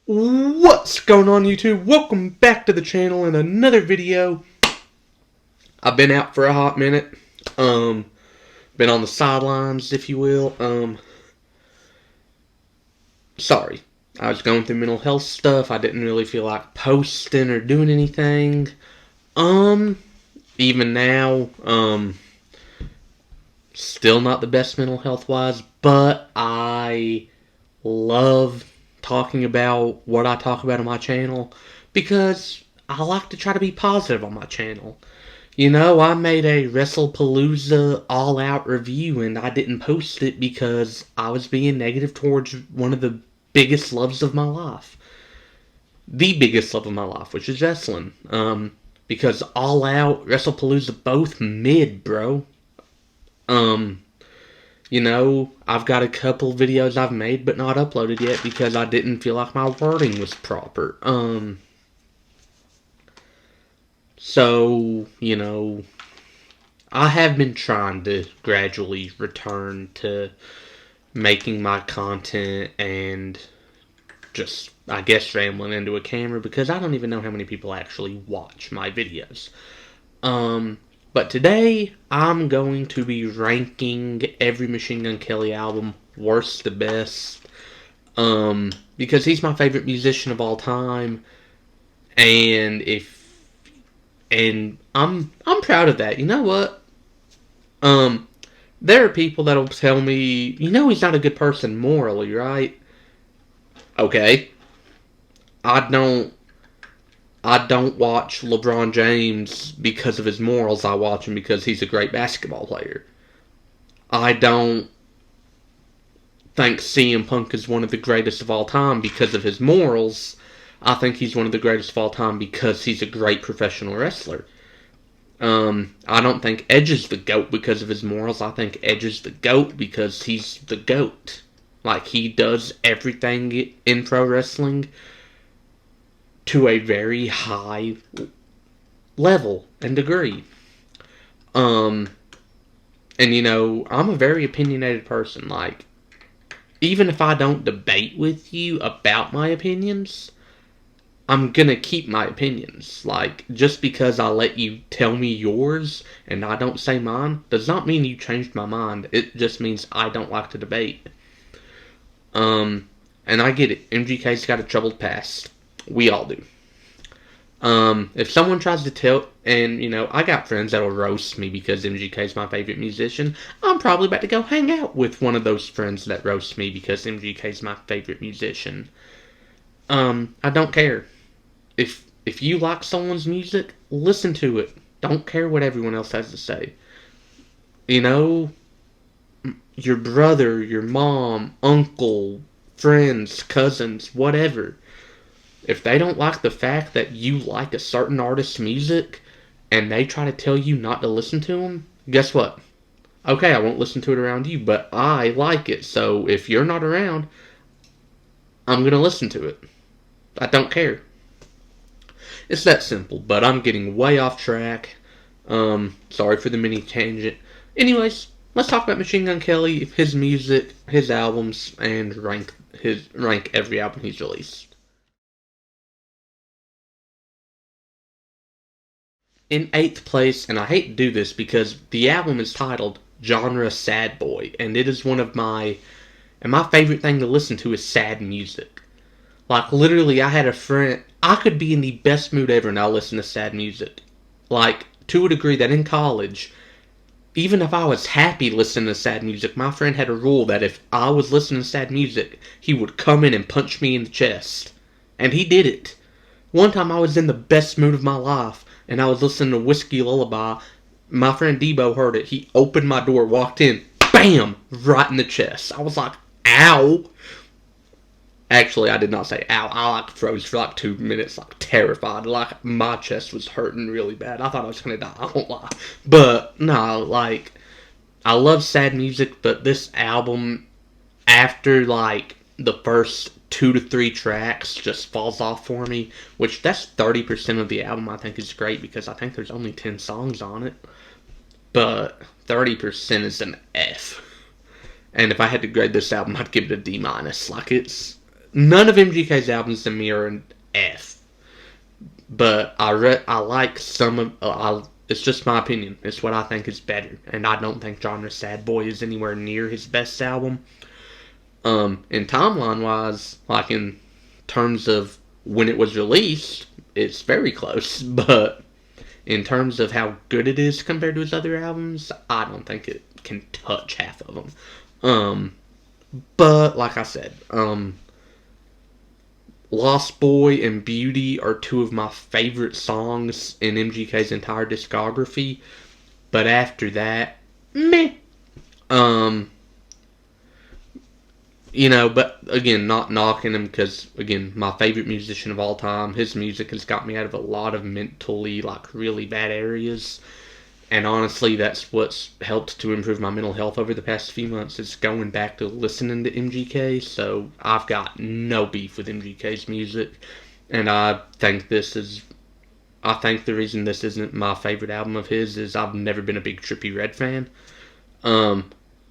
What's going on, YouTube? Welcome back to the channel in another video. I've been out for a hot minute. Been on the sidelines, if you will. Sorry. I was going through mental health stuff. I didn't really feel like posting or doing anything. Even now, still not the best mental health wise, but I love talking about what I talk about on my channel because I like to try to be positive on my channel. You know, I made a WrestlePalooza all-out review and I didn't post it because I was being negative towards one of the biggest loves of my life. The biggest love of my life, which is wrestling. Because All Out, WrestlePalooza, both mid, bro. You know, I've got a couple videos I've made but not uploaded yet because I didn't feel like my wording was proper. So, you know, I have been trying to gradually return to making my content and just, I guess, rambling into a camera because I don't even know how many people actually watch my videos. But today, I'm going to be ranking every Machine Gun Kelly album, worst to best, because he's my favorite musician of all time, and I'm proud of that. You know what? There are people that'll tell me, you know, he's not a good person morally, right? Okay, I don't watch LeBron James because of his morals. I watch him because he's a great basketball player. I don't think CM Punk is one of the greatest of all time because of his morals. I think he's one of the greatest of all time because he's a great professional wrestler. I don't think Edge is the GOAT because of his morals. I think Edge is the GOAT because he's the GOAT. Like, he does everything in pro wrestling to a very high level and degree. And you know, I'm a very opinionated person. Like, even if I don't debate with you about my opinions, I'm gonna keep my opinions. Like, just because I let you tell me yours and I don't say mine does not mean you changed my mind. It just means I don't like to debate. And I get it. MGK's got a troubled past. We all do. If someone tries to tell, and you know, I got friends that'll roast me because MGK's my favorite musician, I'm probably about to go hang out with one of those friends that roast me because MGK's my favorite musician. I don't care. If you like someone's music, listen to it. Don't care what everyone else has to say. You know, your brother, your mom, uncle, friends, cousins, whatever. If they don't like the fact that you like a certain artist's music and they try to tell you not to listen to them, guess what? Okay, I won't listen to it around you, but I like it. So if you're not around, I'm going to listen to it. I don't care. It's that simple, but I'm getting way off track. Sorry for the mini tangent. Anyways, let's talk about Machine Gun Kelly, his music, his albums, and rank every album he's released. In 8th place, and I hate to do this because the album is titled Genre Sad Boy, and it is one of my favorite thing to listen to is sad music. Like, literally, I had a friend, I could be in the best mood ever and I'll listen to sad music. Like, to a degree that in college, even if I was happy listening to sad music, my friend had a rule that if I was listening to sad music, he would come in and punch me in the chest. And he did it. One time I was in the best mood of my life, and I was listening to Whiskey Lullaby. My friend Debo heard it. He opened my door, walked in, BAM! Right in the chest. I was like, ow! Actually, I did not say ow. I like froze for like 2 minutes, like terrified. Like, my chest was hurting really bad. I thought I was gonna die, I won't lie. But, no, like, I love sad music, but this album, after, like, the first 2 to 3 tracks just falls off for me, which that's 30% of the album I think is great because I think there's only 10 songs on it. But 30% is an F. And if I had to grade this album, I'd give it a D-. Like, none of MGK's albums to me are an F, but I like some of. It's just my opinion. It's what I think is better, and I don't think Genre Sad Boy is anywhere near his best album. In timeline wise, like in terms of when it was released, it's very close, but in terms of how good it is compared to his other albums, I don't think it can touch half of them. But like I said, Lost Boy and Beauty are two of my favorite songs in MGK's entire discography. But after that, meh. Um, but again, not knocking him because, again, my favorite musician of all time. His music has got me out of a lot of mentally, like, really bad areas. And honestly, that's what's helped to improve my mental health over the past few months is going back to listening to MGK. So I've got no beef with MGK's music. And I think the reason this isn't my favorite album of his is I've never been a big Trippie Redd fan.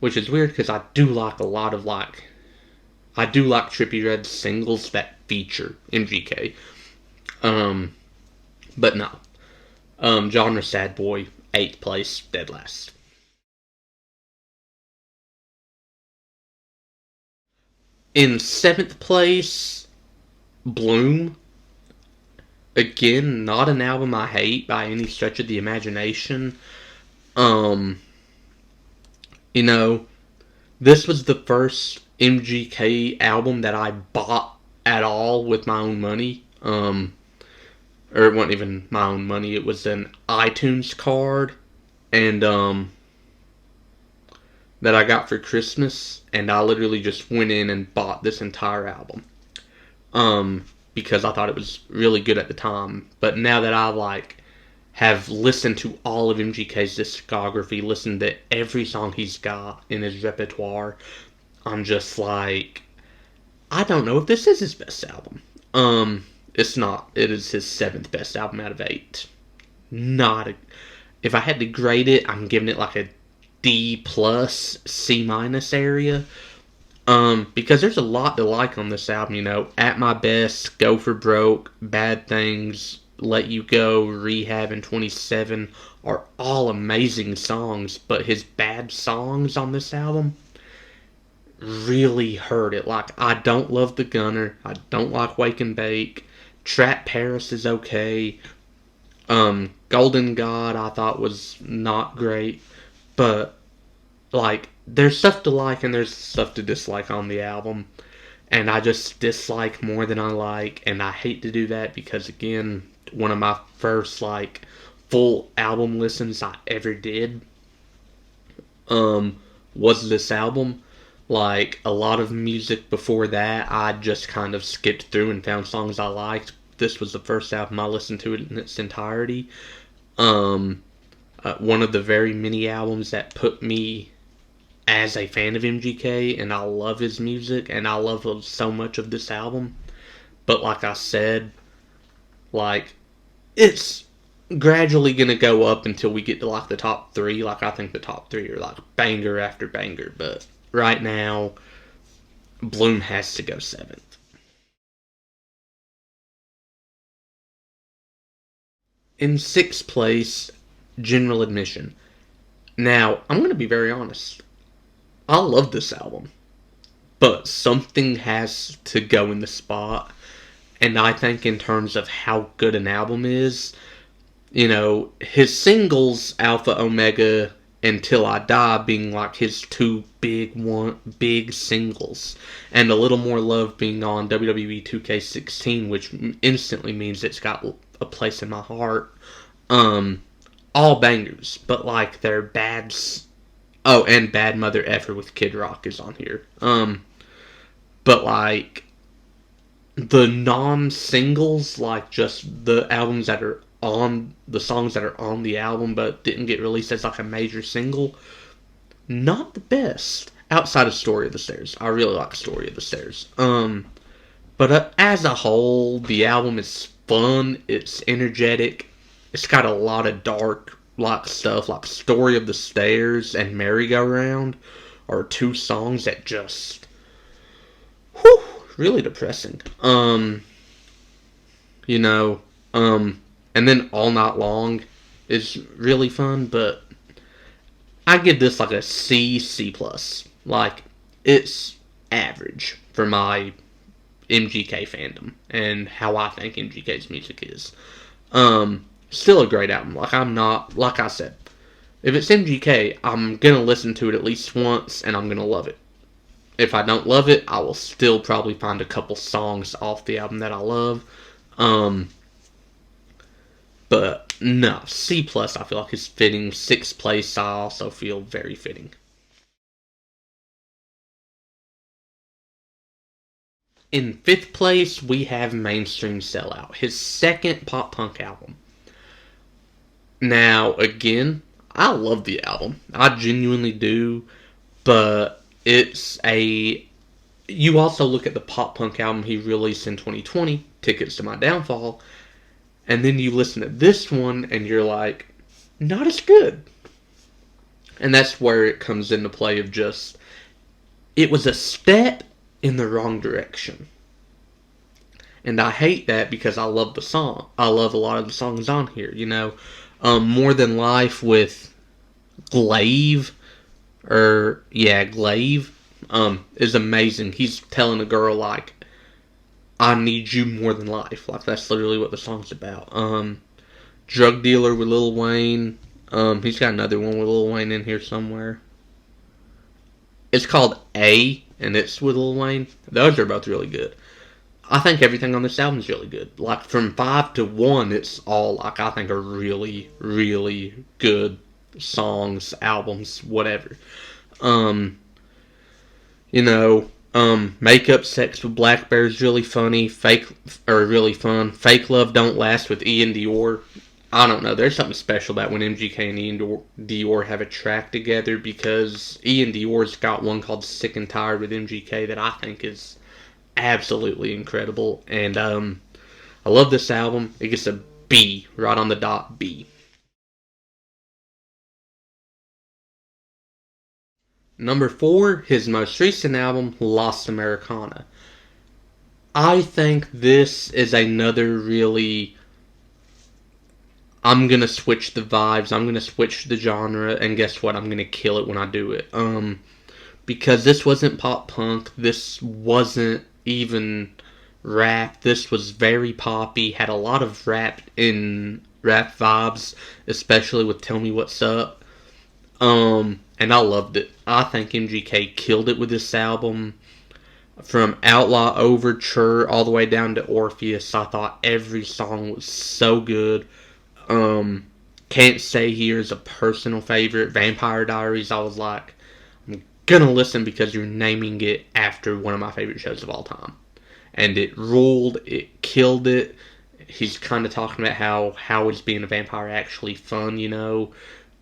Which is weird because I do like Trippie Redd's singles that feature MGK. But no. Genre Sad Boy, 8th place, dead last. In 7th place, Bloom. Again, not an album I hate by any stretch of the imagination. Um, you know, this was the first MGK album that I bought at all with my own money. Or it wasn't even my own money. It was an iTunes card, and that I got for Christmas, and I literally just went in and bought this entire album. Because I thought it was really good at the time. But now that I have listened to all of MGK's discography, listened to every song he's got in his repertoire, I'm just like, I don't know if this is his best album. It's not. It is his 7th best album out of 8. Not a, if I had to grade it, I'm giving it like a D plus, C minus area. Because there's a lot to like on this album, At My Best, Go for Broke, Bad Things, Let You Go, Rehab, and 27 are all amazing songs, but his bad songs on this album really hurt it. Like, I don't love The Gunner, I don't like Wake and Bake, Trap Paris is okay, Golden God I thought was not great, but there's stuff to like and there's stuff to dislike on the album. And I just dislike more than I like. And I hate to do that because, again, one of my first, full album listens I ever did was this album. A lot of music before that, I just kind of skipped through and found songs I liked. This was the first album I listened to in its entirety. One of the very many albums that put me as a fan of MGK, and I love his music, and I love so much of this album. But like I said, it's gradually going to go up until we get to, the top 3. I think the top 3 are, banger after banger. But right now, Bloom has to go 7th. In 6th place, General Admission. Now, I'm going to be very honest. I love this album, but something has to go in the spot. And I think in terms of how good an album is, his singles, Alpha Omega and Till I Die, being his two big singles, and A Little More Love being on WWE 2K16, which instantly means it's got a place in my heart. All bangers, but they're bad. Oh, and Bad Mother Effer with Kid Rock is on here. But the non-singles, just the albums that are on the songs that are on the album but didn't get released as a major single, not the best. Outside of Story of the Stairs, I really like Story of the Stairs. But as a whole, the album is fun. It's energetic. It's got a lot of dark stuff, Story of the Stairs and Merry-Go-Round are two songs that just really depressing. You know, and then All Night Long is really fun, but I give this like a C plus. Like, it's average for my MGK fandom and how I think MGK's music is. Still a great album. Like, I'm not, like I said, if it's MGK, I'm gonna listen to it at least once and I'm gonna love it. If I don't love it, I will still probably find a couple songs off the album that I love. But no, C plus I feel like is fitting. 6th place I also feel very fitting. In 5th place we have Mainstream Sellout, his second pop punk album. Now again, I love the album. I genuinely do, but it's a you also look at the pop punk album he released in 2020, Tickets to My Downfall, and then you listen to this one and you're like, not as good. And that's where it comes into play of just, it was a step in the wrong direction. And I hate that because I love the song. I love a lot of the songs on here, you know. More Than Life with Glaive, Glaive, is amazing. He's telling a girl, like, I need you more than life. Like, that's literally what the song's about. Drug Dealer with Lil Wayne. He's got another one with Lil Wayne in here somewhere. It's called A, and it's with Lil Wayne. Those are both really good. I think everything on this album is really good. Like, from 5 to 1, it's all, like, I think are really, really good songs, albums, whatever. Make Up Sex with Black Bear is really funny. Really fun. Fake Love Don't Last with Ian Dior. I don't know. There's something special about when MGK and Ian Dior have a track together, because Ian Dior's got one called Sick and Tired with MGK that I think is absolutely incredible. And I love this album. It gets a B, right on the dot, B. Number 4, his most recent album, Lost Americana. I think this is another really, I'm gonna switch the vibes, I'm gonna switch the genre, and guess what? I'm gonna kill it when I do it. Because this wasn't pop punk, this wasn't even rap, this was very poppy, had a lot of rap vibes, especially with Tell Me What's Up. And I loved it. I think MGK killed it with this album. From Outlaw Overture all the way down to Orpheus, I thought every song was so good. Can't Stay Here is a personal favorite. Vampire Diaries, I was like, I'm gonna listen because you're naming it after one of my favorite shows of all time. And it ruled, it killed it. He's kind of talking about how is being a vampire actually fun, you know.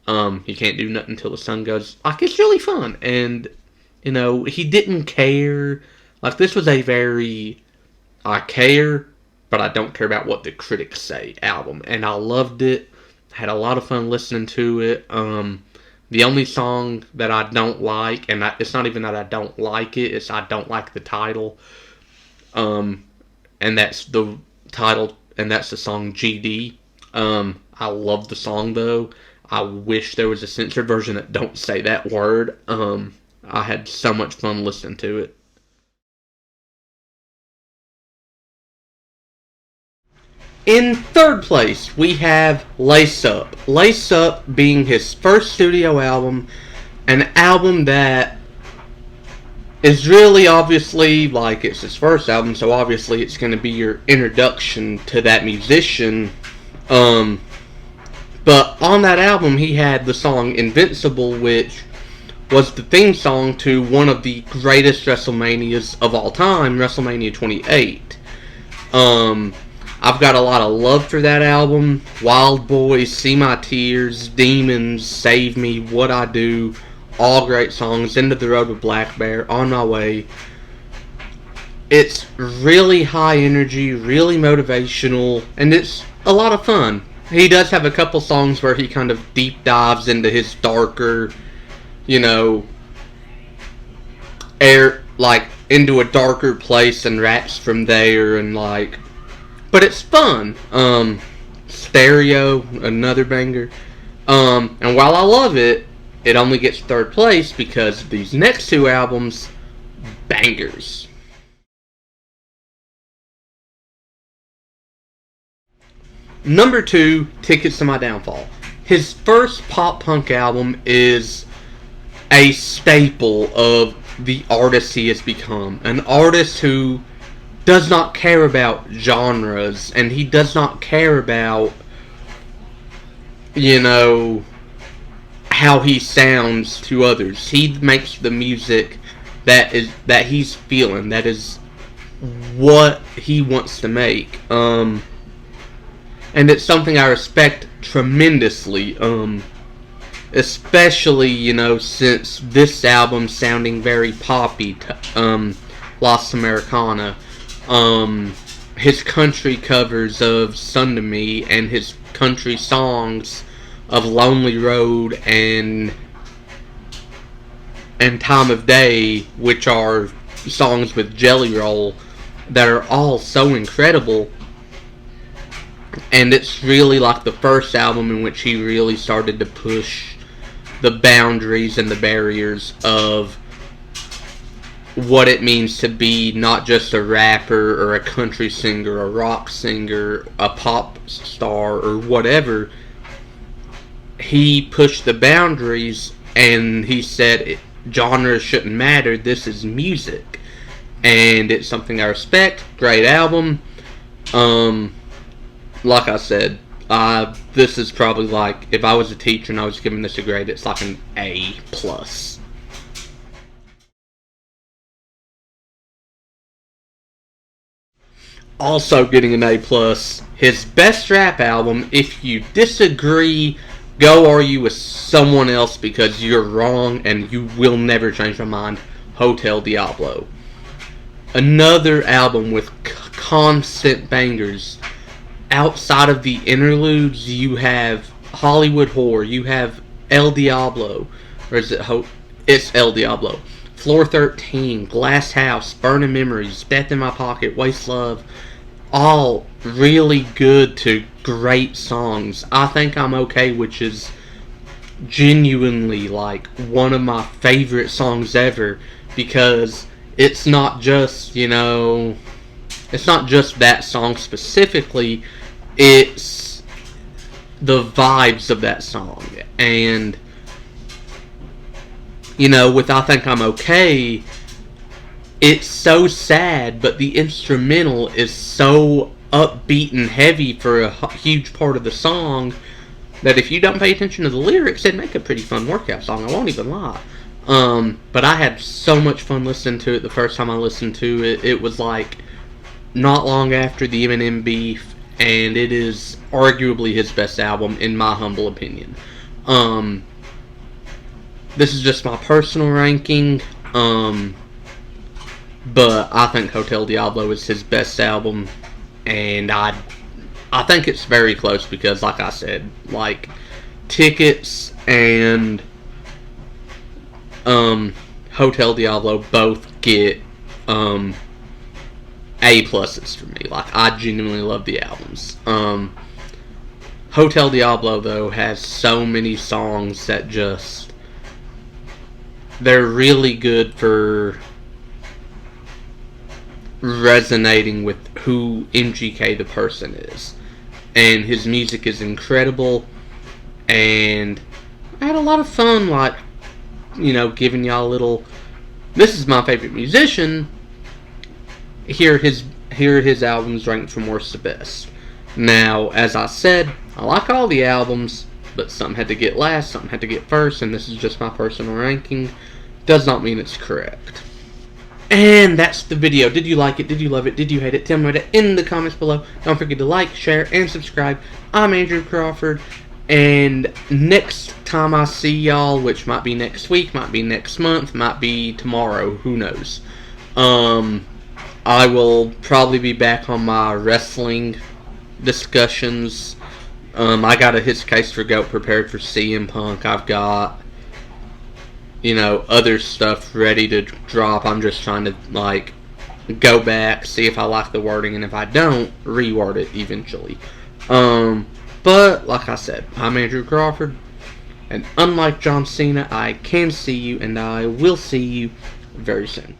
You can't do nothing until the sun goes. Like, it's really fun. And, you know, he didn't care. Like, this was a very, I care, but I don't care about what the critics say album. And I loved it. Had a lot of fun listening to it. The only song that I don't like, and it's not even that I don't like it, it's I don't like the title. And that's the title, and that's the song GD. I love the song, though. I wish there was a censored version that don't say that word. I had so much fun listening to it. In 3rd place, we have Lace Up. Lace Up being his first studio album, an album that is really obviously, like, it's his first album, so obviously it's going to be your introduction to that musician. But on that album, he had the song Invincible, which was the theme song to one of the greatest WrestleManias of all time, WrestleMania 28. I've got a lot of love for that album. Wild Boys, See My Tears, Demons, Save Me, What I Do, all great songs. End of the Road with Black Bear, On My Way. It's really high energy, really motivational, and it's a lot of fun. He does have a couple songs where he kind of deep dives into his darker, you know, into a darker place and raps from there, and like, but it's fun. Stereo, another banger. And while I love it, it only gets third place because these next two albums, bangers. Number 2, Tickets to My Downfall. His first pop punk album is a staple of the artist he has become. An artist who does not care about genres, and he does not care about, you know, how he sounds to others. He makes the music that he's feeling. That is what he wants to make. And it's something I respect tremendously. Especially, since this album sounding very poppy, Lost Americana. His country covers of Sun to Me and his country songs of Lonely Road and Time of Day, which are songs with Jelly Roll that are all so incredible. And it's really like the first album in which he really started to push the boundaries and the barriers of what it means to be not just a rapper or a country singer, a rock singer, a pop star, or whatever. He pushed the boundaries and he said genres shouldn't matter, this is music. And it's something I respect. Great album. Like I said, this is probably like, if I was a teacher and I was giving this a grade, it's like an A+. Also getting an A+, his best rap album. If you disagree, go argue with someone else because you're wrong and you will never change my mind. Hotel Diablo. Another album with constant bangers. Outside of the interludes, you have Hollywood Whore, you have El Diablo, or is it it's El Diablo. Floor 13, Glass House, Burning Memories, Death in My Pocket, Waste Love, all really good to great songs. I Think I'm Okay, which is genuinely like one of my favorite songs ever, because it's not just, it's not just that song specifically, it's the vibes of that song. And, with I Think I'm Okay, it's so sad, but the instrumental is so upbeat and heavy for a huge part of the song that if you don't pay attention to the lyrics, it'd make a pretty fun workout song, I won't even lie. But I had so much fun listening to it the first time I listened to it. It was like not long after the Eminem beef, and it is arguably his best album in my humble opinion. This is just my personal ranking, but I think Hotel Diablo is his best album, and I think it's very close because, like I said, like Tickets and Hotel Diablo both get A+ for me. Like, I genuinely love the albums. Hotel Diablo, though, has so many songs that just, they're really good for resonating with who MGK the person is. And his music is incredible, and I had a lot of fun, like, giving y'all a little, this is my favorite musician, here are his albums ranked from worst to best. Now, as I said, I like all the albums, but some had to get last, some had to get first, and this is just my personal ranking. Does not mean it's correct. And that's the video. Did you like it? Did you love it? Did you hate it? Tell me that in the comments below. Don't forget to like, share, and subscribe. I'm Andrew Crawford, and next time I see y'all, which might be next week, might be next month, might be tomorrow, who knows, I will probably be back on my wrestling discussions. I got a His Case for GOAT prepared for CM Punk. I've got other stuff ready to drop. I'm just trying to, like, go back, see if I like the wording, and if I don't, reword it eventually. But, like I said, I'm Andrew Crawford, and unlike John Cena, I can see you, and I will see you very soon.